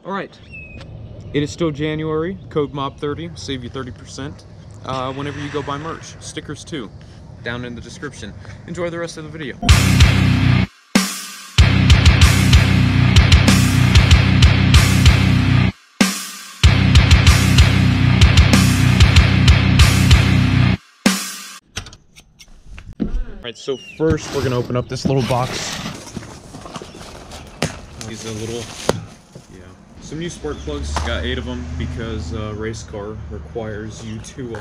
Alright, it is still January. Code MOB30, save you 30%. Whenever you go buy merch. Stickers too, down in the description. Enjoy the rest of the video. Alright, so first we're gonna open up this little box. These are little, some new spark plugs. Got 8 of them because race car requires you to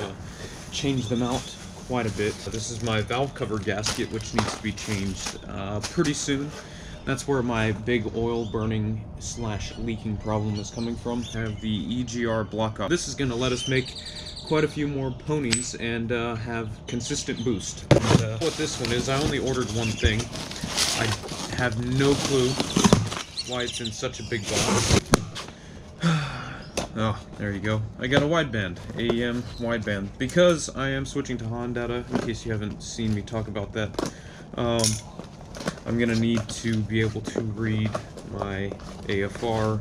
change them out quite a bit. This is my valve cover gasket, which needs to be changed pretty soon. That's where my big oil burning / leaking problem is coming from. I have the EGR block off. This is gonna let us make quite a few more ponies and have consistent boost. And, what this one is, I only ordered one thing. I have no clue why it's in such a big box. Oh, there you go. I got a wideband, AEM wideband, because I am switching to Honda. In case you haven't seen me talk about that, I'm gonna need to be able to read my AFR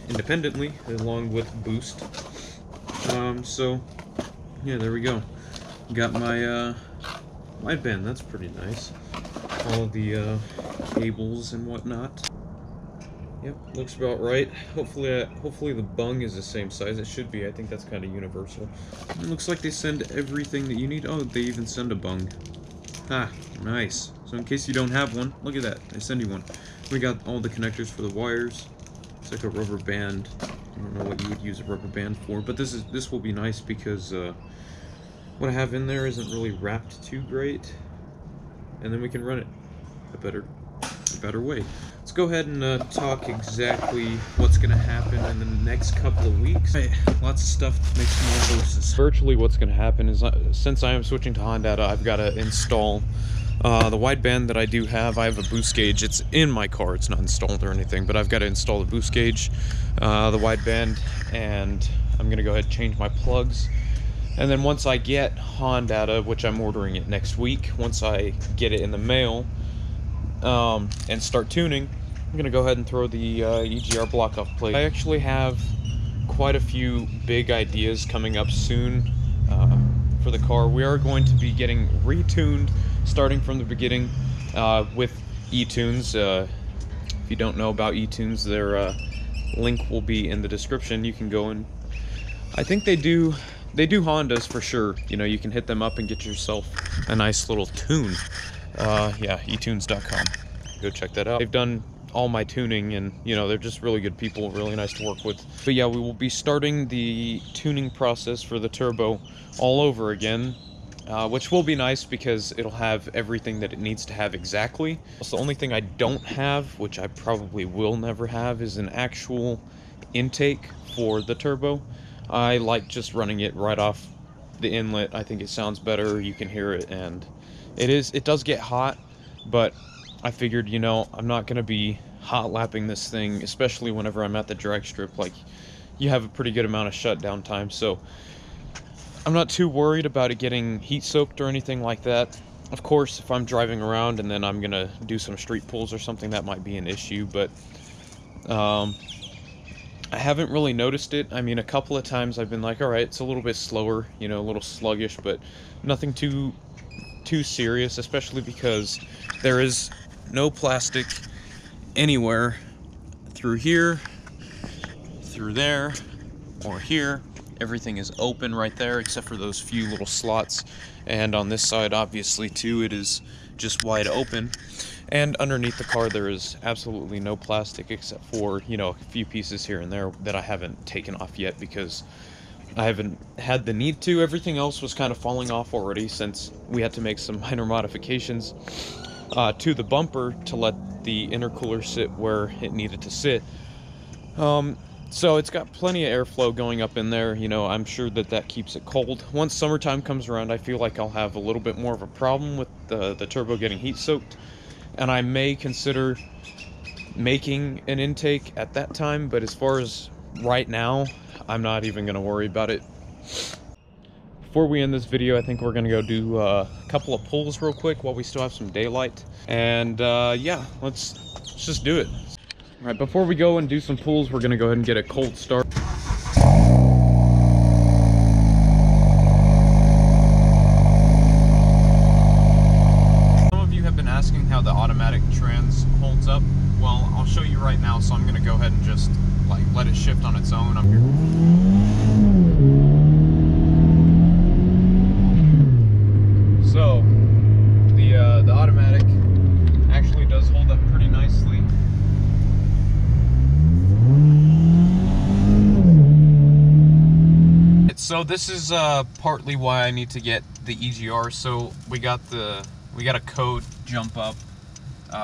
independently, along with boost. So yeah, there we go. Got my wideband. That's pretty nice. All the cables and whatnot. Yep, looks about right. Hopefully the bung is the same size. It should be. I think that's kind of universal. It looks like they send everything that you need. Oh, they even send a bung. Ah, nice. So in case you don't have one, look at that. They send you one. We got all the connectors for the wires. It's like a rubber band. I don't know what you would use a rubber band for, but this will be nice because what I have in there isn't really wrapped too great, and then we can run it a better way. Let's go ahead and talk exactly what's going to happen in the next couple of weeks. Right, lots of stuff to make some more boosters. Virtually what's going to happen is, since I am switching to Honda, I've got to install the wideband that I do have. I have a boost gauge. It's in my car. It's not installed or anything, but I've got to install the boost gauge, the wideband, and I'm going to go ahead and change my plugs. And then once I get Honda, which I'm ordering it next week, once I get it in the mail, and start tuning, I'm going to go ahead and throw the EGR block-off plate. I actually have quite a few big ideas coming up soon for the car. We are going to be getting retuned, starting from the beginning, with eTunes. If you don't know about eTunes, their link will be in the description. You can go and I think they do Hondas for sure. You know, you can hit them up and get yourself a nice little tune. Yeah, etunes.com. Go check that out. They've done all my tuning, and you know, they're just really good people, really nice to work with. But yeah, we will be starting the tuning process for the turbo all over again, which will be nice because it'll have everything that it needs to have exactly. So the only thing I don't have, which I probably will never have, is an actual intake for the turbo. I like just running it right off the inlet. I think it sounds better, you can hear it, and it does get hot, but I figured, you know, I'm not going to be hot lapping this thing, especially whenever I'm at the drag strip. Like, you have a pretty good amount of shutdown time, so I'm not too worried about it getting heat soaked or anything like that. Of course, if I'm driving around and then I'm going to do some street pulls or something, that might be an issue, but I haven't really noticed it. I mean, a couple of times I've been like, alright, it's a little bit slower, you know, a little sluggish, but nothing too serious, especially because there is no plastic anywhere through here, through there, or here. Everything is open right there except for those few little slots, and on this side obviously too it is just wide open, and underneath the car there is absolutely no plastic except for, you know, a few pieces here and there that I haven't taken off yet because I haven't had the need to. Everything else was kind of falling off already since we had to make some minor modifications to the bumper to let the intercooler sit where it needed to sit. So it's got plenty of airflow going up in there. You know, I'm sure that keeps it cold. Once summertime comes around, I feel like I'll have a little bit more of a problem with the turbo getting heat soaked, and I may consider making an intake at that time, but as far as right now, I'm not even going to worry about it. Before we end this video, I think we're going to go do a couple of pulls real quick while we still have some daylight. And yeah, let's just do it. All right, before we go and do some pulls, we're gonna go ahead and get a cold start. Some of you have been asking how the automatic trans holds up. Well, I'll show you right now, so I'm gonna go ahead and just like let it shift on its own. I'm here. So the automatic actually does hold up pretty nicely. So this is partly why I need to get the EGR. So we got a code jump up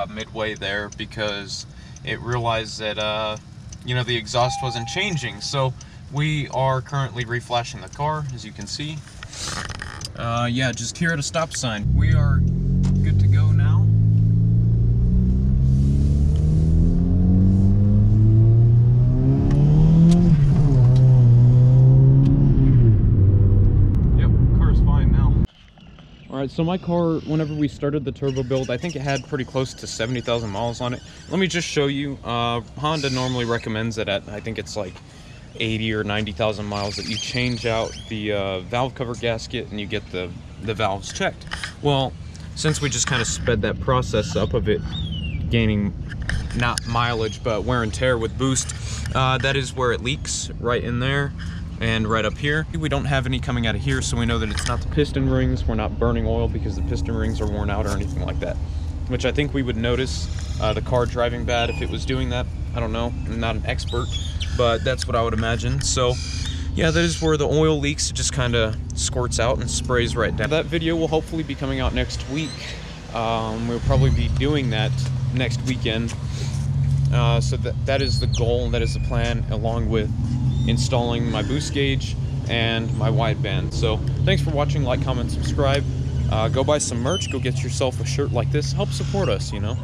midway there because it realized that you know, the exhaust wasn't changing. So we are currently reflashing the car, as you can see. Yeah, just here at a stop sign. We are good to go now. Alright, so my car, whenever we started the turbo build, I think it had pretty close to 70,000 miles on it. Let me just show you. Honda normally recommends that at, I think it's like 80 or 90,000 miles, that you change out the valve cover gasket and you get the valves checked. Well, since we just kind of sped that process up of it gaining not mileage but wear and tear with boost, that is where it leaks, right in there. And right up here, we don't have any coming out of here, so we know that it's not the piston rings. We're not burning oil because the piston rings are worn out or anything like that, which I think we would notice the car driving bad if it was doing that. I don't know, I'm not an expert, but that's what I would imagine. So yeah, that is where the oil leaks. It just kind of squirts out and sprays right down. That video will hopefully be coming out next week. We'll probably be doing that next weekend. So that is the goal, that is the plan, along with installing my boost gauge and my wideband. So thanks for watching. Like, comment, subscribe. Go buy some merch. Go get yourself a shirt like this. Help support us, you know.